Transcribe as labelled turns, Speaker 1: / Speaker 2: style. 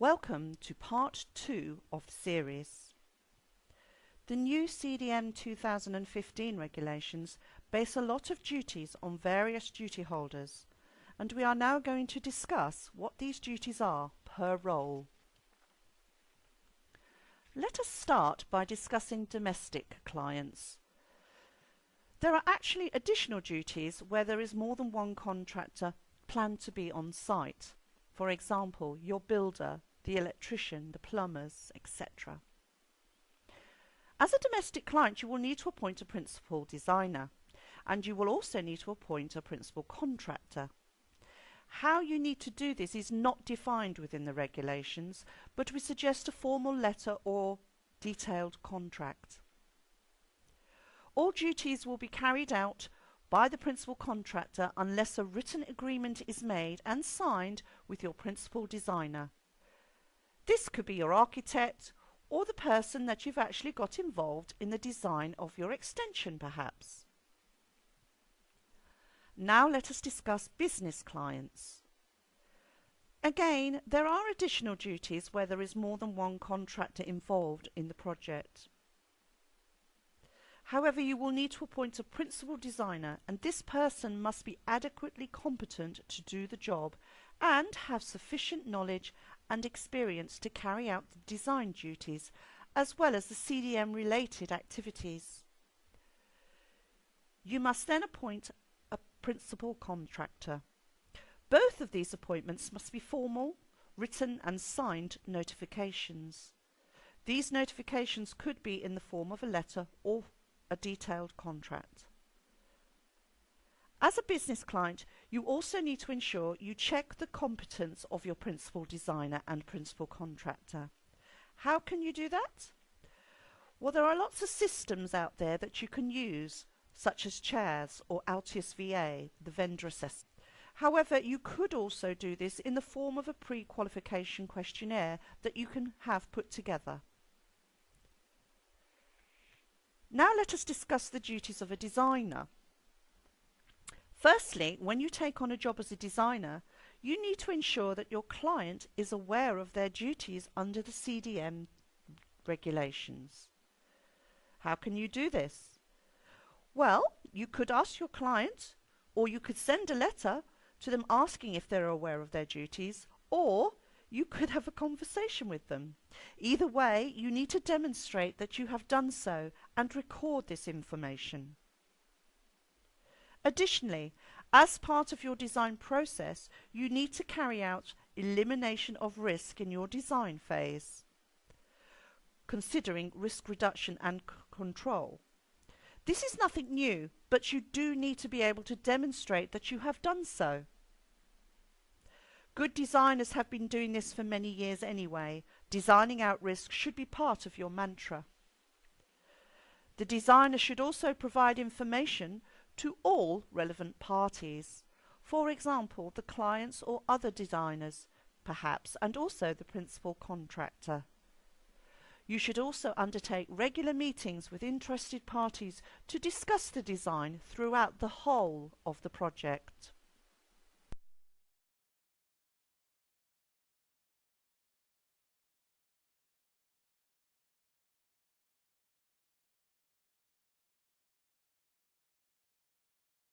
Speaker 1: Welcome to part 2 of the series. The new CDM 2015 regulations base a lot of duties on various duty holders, and we are now going to discuss what these duties are per role. Let us start by discussing domestic clients. There are actually additional duties where there is more than one contractor planned to be on site. For example, your builder, the electrician, the plumbers, etc. As a domestic client, you will need to appoint a principal designer, and you will also need to appoint a principal contractor. How you need to do this is not defined within the regulations, but we suggest a formal letter or detailed contract. All duties will be carried out by the principal contractor unless a written agreement is made and signed with your principal designer. This could be your architect or the person that you've actually got involved in the design of your extension, perhaps. Now let us discuss business clients. Again, there are additional duties where there is more than one contractor involved in the project. However, you will need to appoint a principal designer, and this person must be adequately competent to do the job and have sufficient knowledge and experience to carry out the design duties as well as the CDM related activities. You must then appoint a principal contractor. Both of these appointments must be formal, written and signed notifications. These notifications could be in the form of a letter or a detailed contract. As a business client, you also need to ensure you check the competence of your principal designer and principal contractor. How can you do that? Well, there are lots of systems out there that you can use, such as Chairs or Altius VA, the vendor assessment. However, you could also do this in the form of a pre-qualification questionnaire that you can have put together. Now let us discuss the duties of a designer. Firstly, when you take on a job as a designer, you need to ensure that your client is aware of their duties under the CDM regulations. How can you do this? Well, you could ask your client, or you could send a letter to them asking if they're aware of their duties, or you could have a conversation with them. Either way, you need to demonstrate that you have done so and record this information. Additionally, as part of your design process, you need to carry out elimination of risk in your design phase, considering risk reduction and control. This is nothing new, but you do need to be able to demonstrate that you have done so. Good designers have been doing this for many years anyway. Designing out risk should be part of your mantra. The designer should also provide information to all relevant parties. For example, the clients or other designers, perhaps, and also the principal contractor. You should also undertake regular meetings with interested parties to discuss the design throughout the whole of the project.